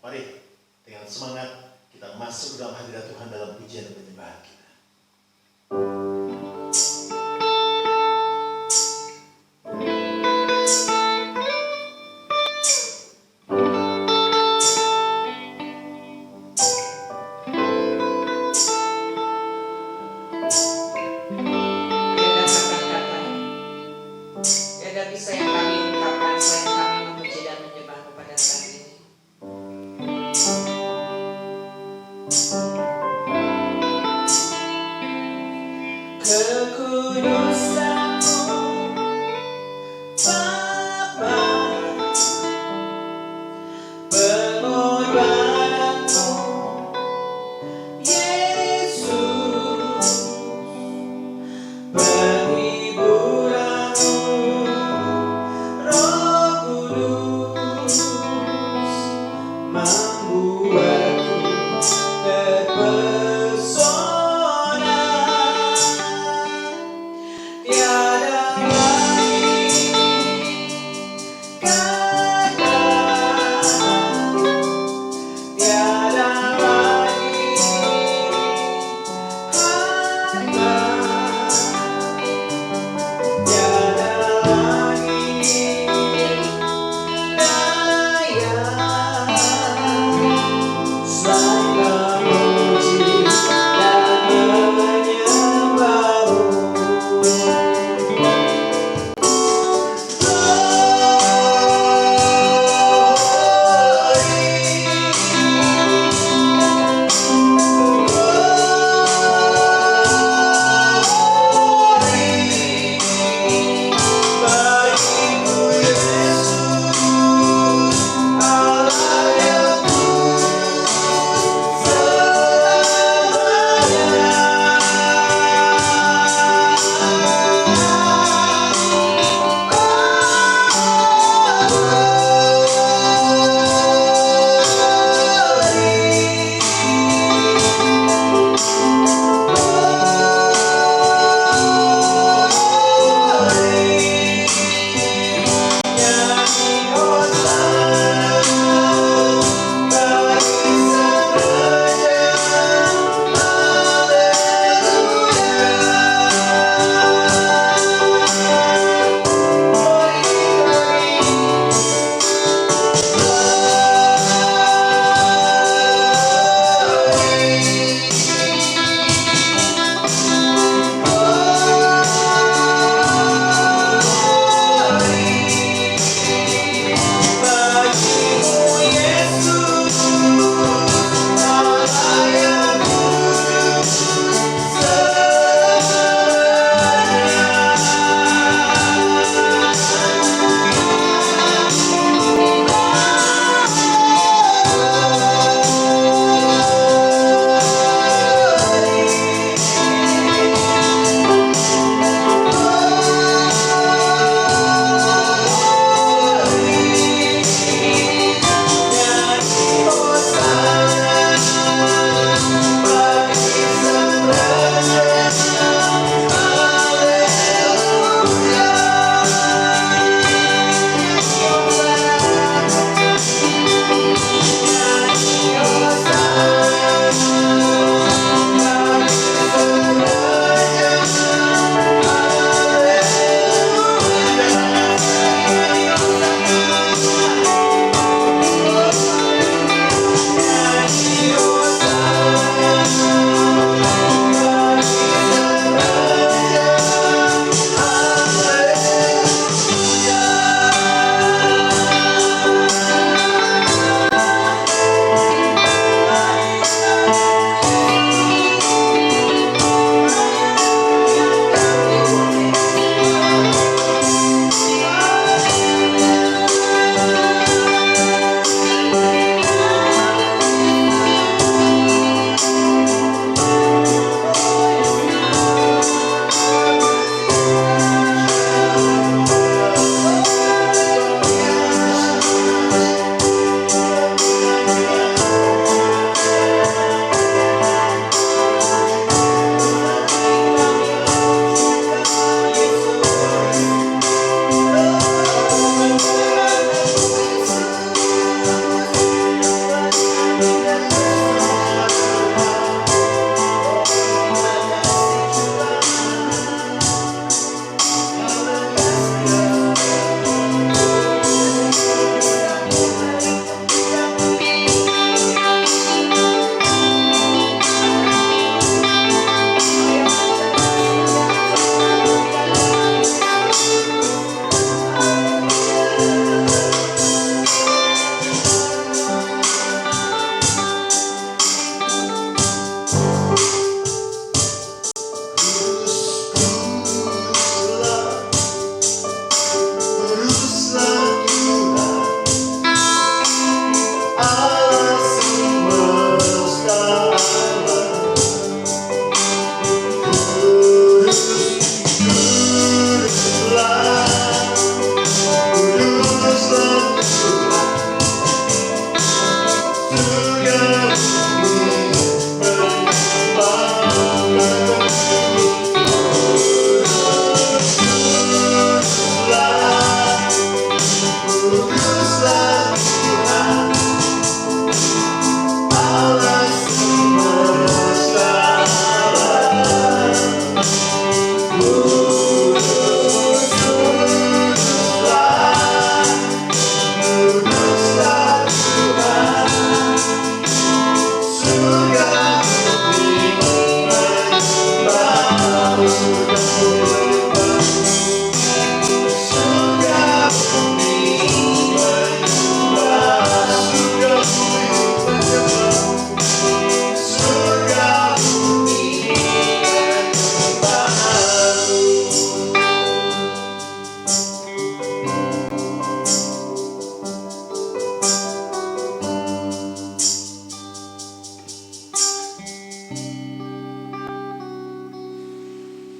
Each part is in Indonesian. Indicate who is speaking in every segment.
Speaker 1: Mari dengan semangat kita masuk dalam hadirat Tuhan dalam pujian dan penyembahan kita.
Speaker 2: Tiada bisa yang kami ungkapkan selain kami memuji dan menyembah kepada saat ini. Kekudusanmu Bapa, pengorbananmu Yesus, penghiburanmu Roh Kudus, membuatku terpesona.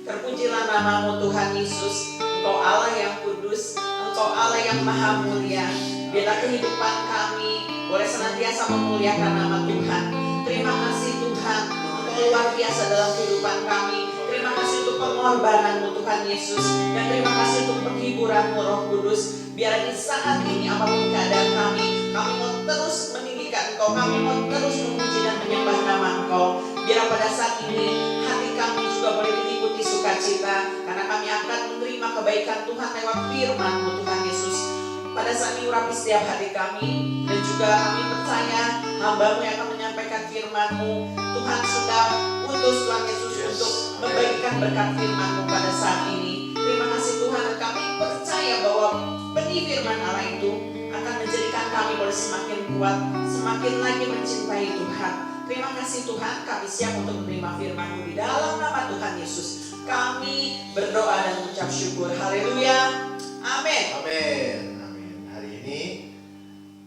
Speaker 2: Terpujilah namamu Tuhan Yesus, Engkau Allah yang kudus, Engkau Allah yang maha mulia. Biarlah kehidupan kami boleh senantiasa memuliakan nama Tuhan. Terima kasih Tuhan, Engkau luar biasa dalam kehidupan kami. Terima kasih untuk pengorbananmu Tuhan Yesus, dan terima kasih untuk penghiburanmu Roh Kudus. Biar di saat ini apapun keadaan kami mau terus meninggikan Engkau, kami mau terus memuji dan menyembah nama Engkau. Biar pada saat ini hati kami juga boleh diliputi sukacita, karena kami akan menerima kebaikan Tuhan lewat firman-Mu Tuhan Yesus. Pada saat ini urapi setiap hati kami, dan juga kami percaya hamba-Mu yang akan menyampaikan firman-Mu. Tuhan sudah utus Tuhan Yesus untuk membagikan berkat firman-Mu pada saat ini. Terima kasih Tuhan, dan kami percaya bahwa benih firman Allah itu akan menjadikan kami boleh semakin kuat, semakin lagi mencintai Tuhan. Terima kasih Tuhan, kami siap untuk menerima firman-Mu di dalam nama Tuhan Yesus. Kami berdoa dan mengucap syukur. Haleluya. Amin.
Speaker 1: Amin. Amin. Hari ini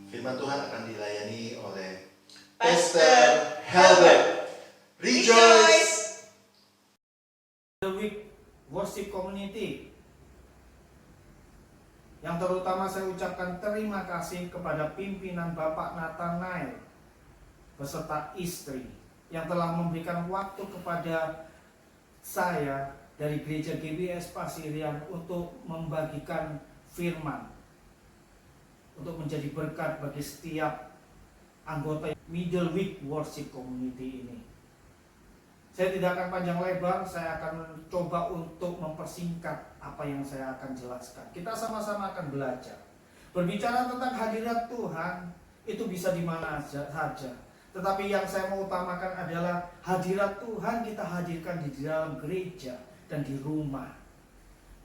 Speaker 1: firman Tuhan akan dilayani oleh
Speaker 2: Pastor
Speaker 1: Helbert. Rejoice.
Speaker 3: The Week Worship Community. Yang terutama saya ucapkan terima kasih kepada pimpinan Bapak Nathanael beserta istri yang telah memberikan waktu kepada saya dari Gereja GBS Pasirian untuk membagikan firman, untuk menjadi berkat bagi setiap anggota Middle Week Worship Community ini. Saya tidak akan panjang lebar, saya akan coba untuk mempersingkat apa yang saya akan jelaskan. Kita sama-sama akan belajar. Berbicara tentang hadirat Tuhan, itu bisa di mana saja. Tetapi yang saya mau utamakan adalah hadirat Tuhan kita hadirkan di dalam gereja dan di rumah.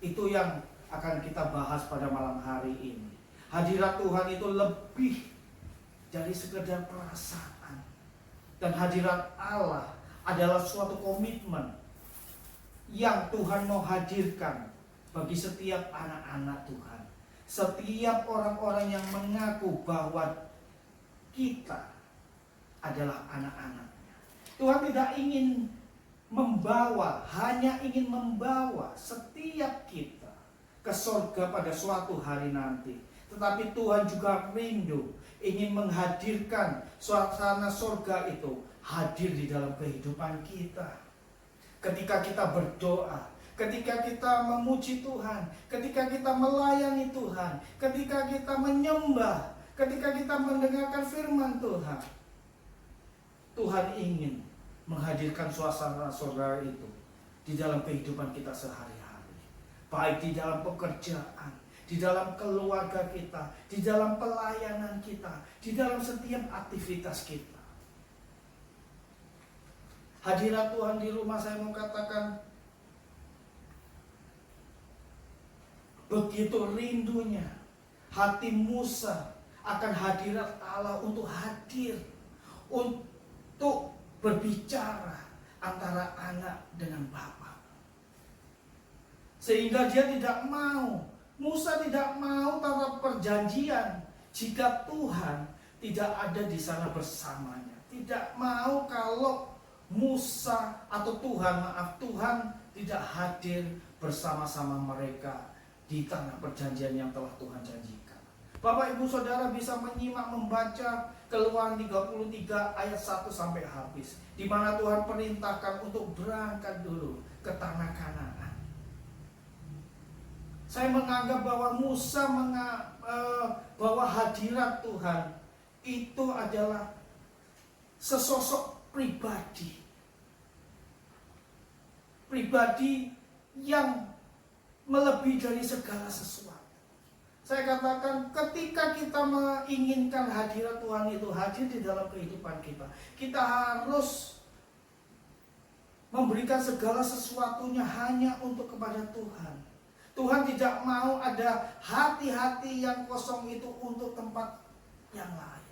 Speaker 3: Itu yang akan kita bahas pada malam hari ini. Hadirat Tuhan itu lebih dari sekedar perasaan. Dan hadirat Allah adalah suatu komitmen yang Tuhan mau hadirkan bagi setiap anak-anak Tuhan. Setiap orang-orang yang mengaku bahwa kita adalah anak-anaknya. Tuhan tidak ingin hanya ingin membawa setiap kita ke surga pada suatu hari nanti. Tetapi Tuhan juga rindu ingin menghadirkan suasana surga itu hadir di dalam kehidupan kita. Ketika kita berdoa, ketika kita memuji Tuhan, ketika kita melayani Tuhan, ketika kita menyembah, ketika kita mendengarkan firman Tuhan, Tuhan ingin menghadirkan suasana surga itu di dalam kehidupan kita sehari-hari. Baik di dalam pekerjaan, di dalam keluarga kita, di dalam pelayanan kita, di dalam setiap aktivitas kita. Hadirat Tuhan di rumah, saya mau katakan, begitu rindunya hati Musa akan hadirat Allah untuk hadir, untuk berbicara antara anak dengan bapa. Sehingga dia tidak mau, Musa tidak mau tanpa perjanjian jika Tuhan tidak ada di sana bersamanya. Tidak mau kalau Musa atau Tuhan tidak hadir bersama-sama mereka di tanah perjanjian yang telah Tuhan janjikan. Bapak Ibu Saudara bisa menyimak membaca Keluaran 33 ayat 1 sampai habis, di mana Tuhan perintahkan untuk berangkat dulu ke tanah Kanaan. Saya menganggap bahwa bahwa hadirat Tuhan itu adalah sesosok pribadi yang melebihi dari segala sesuatu. Saya katakan ketika kita menginginkan hadirat Tuhan itu hadir di dalam kehidupan kita, kita harus memberikan segala sesuatunya hanya untuk kepada Tuhan. Tuhan tidak mau ada hati-hati yang kosong itu untuk tempat yang lain.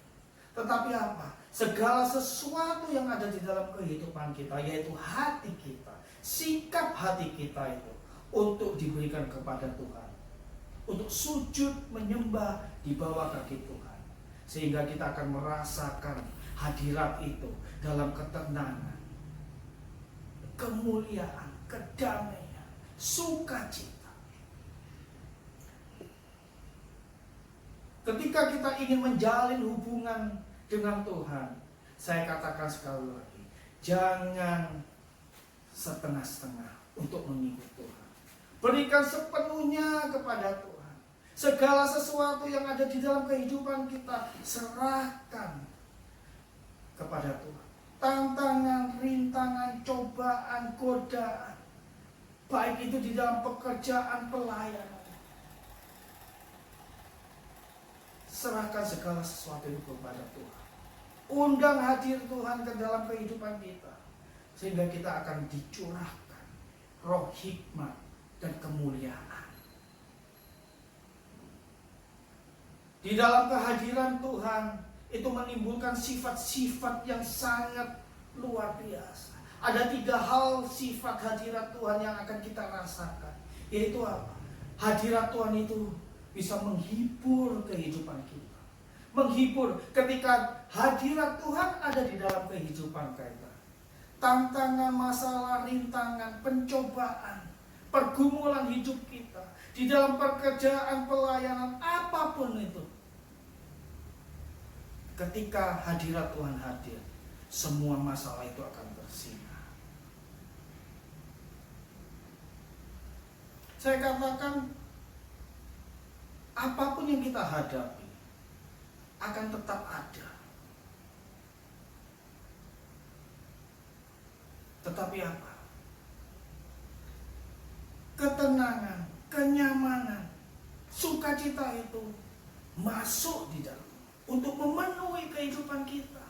Speaker 3: Tetapi apa? Segala sesuatu yang ada di dalam kehidupan kita, yaitu hati kita, sikap hati kita itu untuk diberikan kepada Tuhan, untuk sujud menyembah di bawah kaki Tuhan, sehingga kita akan merasakan hadirat itu dalam ketenangan, kemuliaan, kedamaian, sukacita. Ketika kita ingin menjalin hubungan dengan Tuhan, saya katakan sekali lagi, jangan setengah-setengah untuk mengikut Tuhan. Berikan sepenuhnya kepada Tuhan. Segala sesuatu yang ada di dalam kehidupan kita, serahkan kepada Tuhan. Tantangan, rintangan, cobaan, godaan, baik itu di dalam pekerjaan, pelayanan, serahkan segala sesuatu itu kepada Tuhan. Undang hadir Tuhan ke dalam kehidupan kita, sehingga kita akan dicurahkan roh hikmat dan kemuliaan. Di dalam kehadiran Tuhan itu menimbulkan sifat-sifat yang sangat luar biasa. Ada 3 hal sifat hadirat Tuhan yang akan kita rasakan, yaitu apa? Hadirat Tuhan itu bisa menghibur kehidupan kita. Menghibur ketika hadirat Tuhan ada di dalam kehidupan kita. Tantangan, masalah, rintangan, pencobaan, pergumulan hidup kita, di dalam pekerjaan, pelayanan, apapun itu, ketika hadirat Tuhan hadir, semua masalah itu akan bersinar. Saya katakan, apapun yang kita hadapi akan tetap ada. Tetapi apa? Ketenangan, kenyamanan, sukacita itu masuk di dalam untuk memenuhi kehidupan kita.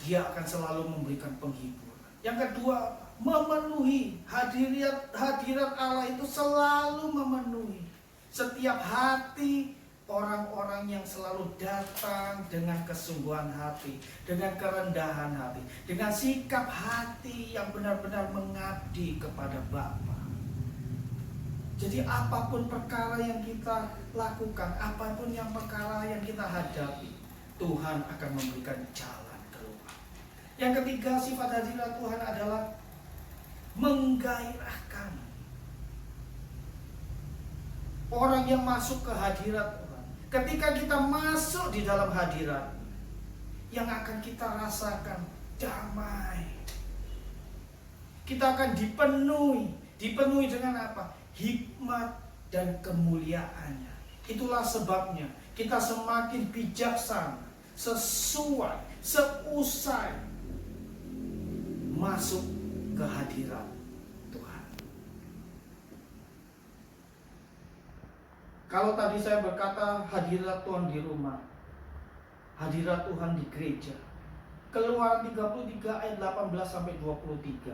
Speaker 3: Dia akan selalu memberikan penghiburan. Yang kedua, memenuhi. Hadirat Allah itu selalu memenuhi setiap hati orang-orang yang selalu datang dengan kesungguhan hati, dengan kerendahan hati, dengan sikap hati yang benar-benar mengabdi kepada Bapa. Jadi apapun perkara yang kita lakukan, apapun yang perkara yang kita hadapi, Tuhan akan memberikan jalan keluar. Yang ketiga, sifat hadirat Tuhan adalah menggairahkan. Orang yang masuk ke hadirat Tuhan, ketika kita masuk di dalam hadirat, yang akan kita rasakan damai. Kita akan dipenuhi dengan apa? Hikmat dan kemuliaannya. Itulah sebabnya kita semakin bijaksana sesuai, seusai masuk ke hadirat Tuhan. Kalau tadi saya berkata hadirat Tuhan di rumah, hadirat Tuhan di gereja, Keluaran 33 ayat 18 sampai 23.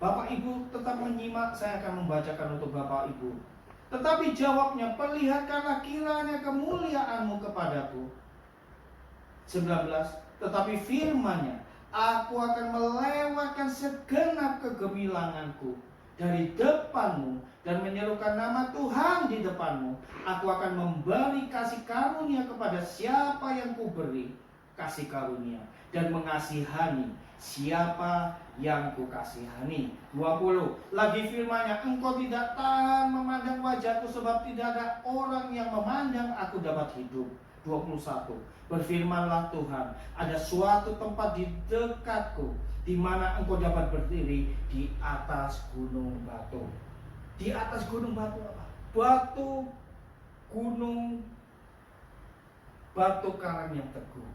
Speaker 3: Bapak Ibu tetap menyimak, saya akan membacakan untuk Bapak Ibu. Tetapi jawabnya, perlihatkanlah kiranya kemuliaanmu kepadaku. 19. Tetapi firman-Nya, aku akan melewatkan segenap kegemilanganku dari depanmu dan menyerukan nama Tuhan di depanmu. Aku akan memberi kasih karunia kepada siapa yang kuberi kasih karunia, dan mengasihani siapa yang kukasihani. 20. Lagi firman-Nya, engkau tidak tahan memandang wajahku, sebab tidak ada orang yang memandang aku dapat hidup. 21. Berfirmanlah Tuhan, ada suatu tempat di dekatku, di mana engkau dapat berdiri di atas gunung batu. Di atas gunung batu apa? Batu gunung, batu karang yang teguh.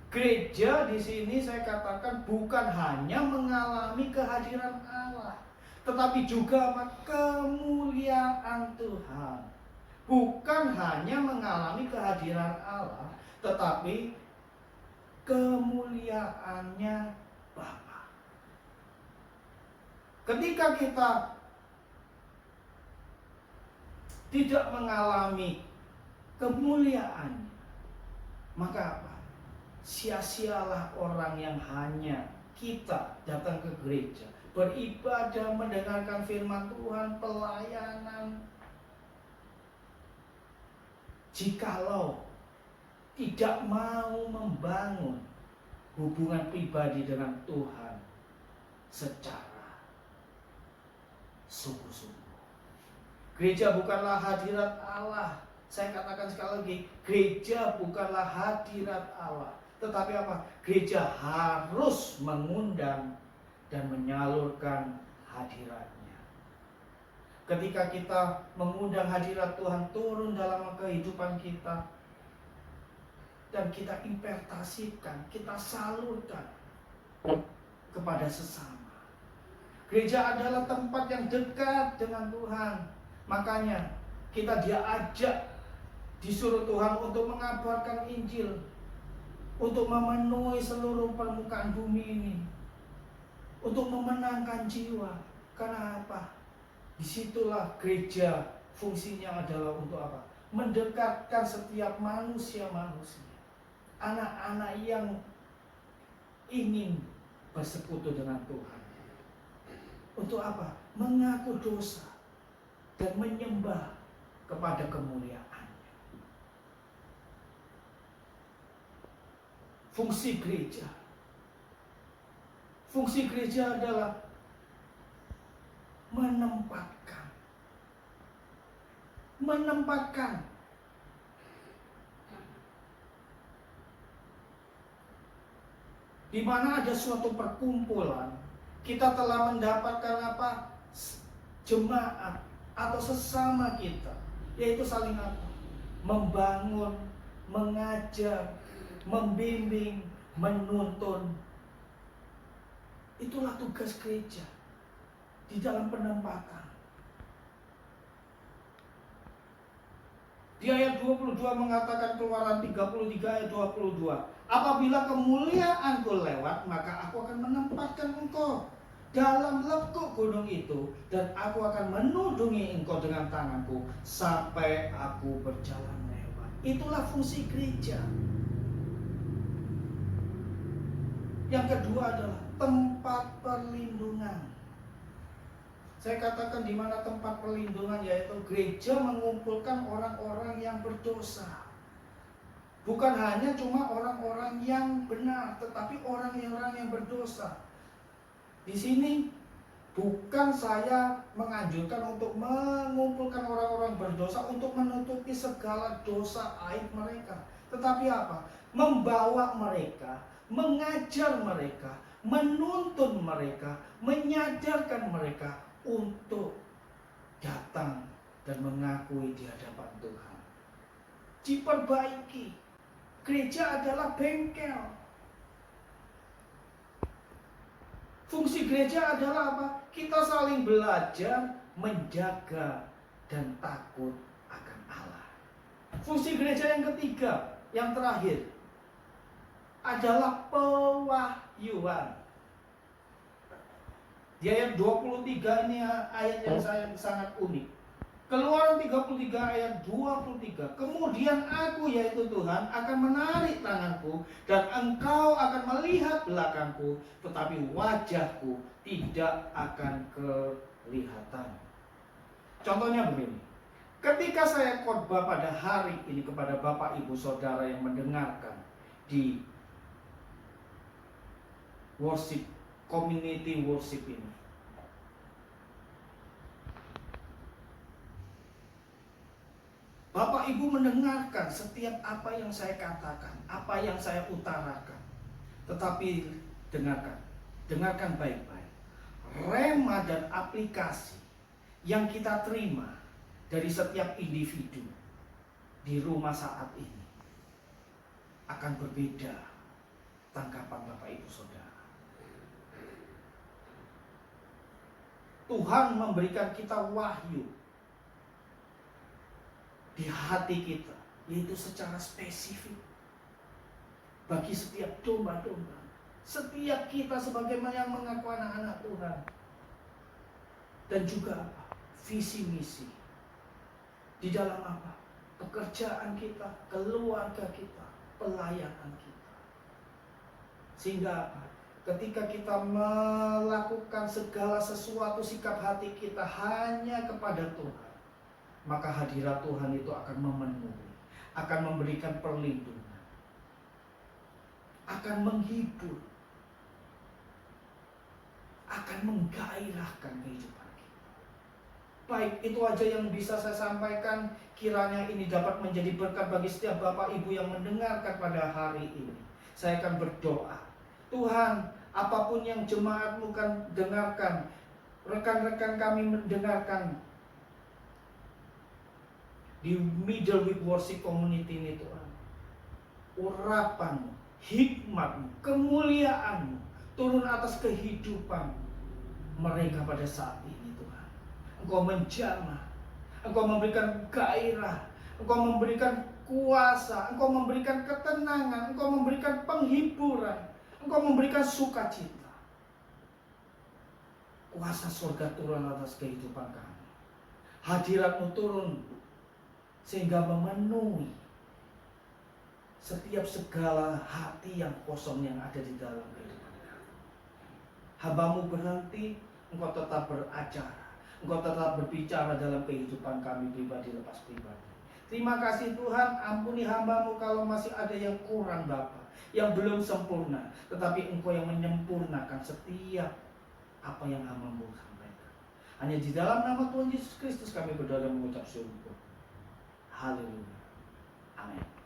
Speaker 3: Gereja di sini saya katakan bukan hanya mengalami kehadiran Allah, tetapi juga kemuliaan Tuhan. Bukan hanya mengalami kehadiran Allah, tetapi kemuliaannya Bapa. Ketika kita tidak mengalami kemuliaan, maka apa? Sia-sialah orang yang hanya kita datang ke gereja, beribadah, mendengarkan firman Tuhan, pelayanan. Jikalau tidak mau membangun hubungan pribadi dengan Tuhan secara sungguh-sungguh. Gereja bukanlah hadirat Allah. Saya katakan sekali lagi, gereja bukanlah hadirat Allah. Tetapi apa? Gereja harus mengundang dan menyalurkan hadiratnya. Ketika kita mengundang hadirat Tuhan turun dalam kehidupan kita, dan kita impartasikan, kita salurkan kepada sesama. Gereja adalah tempat yang dekat dengan Tuhan. Makanya kita diajak, disuruh Tuhan untuk mengabarkan Injil, untuk memenuhi seluruh permukaan bumi ini, untuk memenangkan jiwa. Karena apa? Disitulah gereja fungsinya adalah untuk apa? Mendekatkan setiap manusia-manusia, anak-anak yang ingin bersekutu dengan Tuhan. Untuk apa? Mengaku dosa dan menyembah kepada kemuliaan. Fungsi gereja adalah menempatkan di mana ada suatu perkumpulan, kita telah mendapatkan apa? Jemaat atau sesama kita, yaitu saling apa? Membangun, mengajar, membimbing, menuntun. Itulah tugas gereja di dalam penempatan. Di ayat 22 mengatakan, Keluaran 33 ayat 22, apabila kemuliaanku lewat, maka aku akan menempatkan engkau dalam lekuk gunung itu, dan aku akan menudungi engkau dengan tanganku sampai aku berjalan lewat. Itulah fungsi gereja. Yang kedua adalah tempat perlindungan. Saya katakan di mana tempat perlindungan, yaitu gereja mengumpulkan orang-orang yang berdosa. Bukan hanya cuma orang-orang yang benar, tetapi orang-orang yang berdosa. Di sini bukan saya menganjurkan untuk mengumpulkan orang-orang berdosa untuk menutupi segala dosa aib mereka. Tetapi apa? Membawa mereka, mengajar mereka, menuntun mereka, menyadarkan mereka untuk datang dan mengakui di hadapan Tuhan. Diperbaiki. Gereja adalah bengkel. Fungsi gereja adalah apa? Kita saling belajar, menjaga, dan takut akan Allah. Fungsi gereja yang ketiga, yang terakhir, adalah pewahyuan. Di ayat 23 ini ayat yang sangat unik. Keluaran 33 ayat 23. Kemudian aku, yaitu Tuhan, akan menarik tanganku, dan engkau akan melihat belakangku, tetapi wajahku tidak akan kelihatan. Contohnya begini. Ketika saya khotbah pada hari ini kepada Bapak Ibu Saudara yang mendengarkan di worship, community worship ini, Bapak Ibu mendengarkan setiap apa yang saya katakan, apa yang saya utarakan. Tetapi dengarkan baik-baik. Rema dan aplikasi yang kita terima dari setiap individu di rumah saat ini akan berbeda tangkapan Bapak Ibu Saudara. Tuhan memberikan kita wahyu di hati kita, yaitu secara spesifik bagi setiap domba-domba, setiap kita sebagai yang mengaku anak-anak Tuhan. Dan juga apa? Visi misi di dalam apa? Pekerjaan kita, keluarga kita, pelayanan kita. Sehingga apa? Ketika kita melakukan segala sesuatu, sikap hati kita hanya kepada Tuhan, maka hadirat Tuhan itu akan memenuhi, akan memberikan perlindungan, akan menghibur, akan menggairahkan kehidupan kita. Baik, itu aja yang bisa saya sampaikan. Kiranya ini dapat menjadi berkat bagi setiap Bapak Ibu yang mendengarkan pada hari ini. Saya akan berdoa, Tuhan, apapun yang jemaat-Mu kan dengarkan, rekan-rekan kami mendengarkan di Middle Week Worship Community ini, Tuhan, urapan-Mu, hikmat-Mu, kemuliaan-Mu turun atas kehidupan mereka pada saat ini, Tuhan. Engkau menjamah, Engkau memberikan gairah, Engkau memberikan kuasa, Engkau memberikan ketenangan, Engkau memberikan penghiburan, Engkau memberikan sukacita. Kuasa surga turun atas kehidupan kami. Hadirat-Mu turun sehingga memenuhi setiap segala hati yang kosong yang ada di dalam kehidupan kami. Hamba-Mu berhenti, Engkau tetap beracara, Engkau tetap berbicara dalam kehidupan kami pribadi lepas pribadi. Terima kasih Tuhan, ampuni hamba-Mu kalau masih ada yang kurang Bapa, yang belum sempurna, tetapi Engkau yang menyempurnakan setiap apa yang hamba-Mu sampaikan. Hanya di dalam nama Tuhan Yesus Kristus kami berdoa dan mengucap syukur. Haleluya. Amin.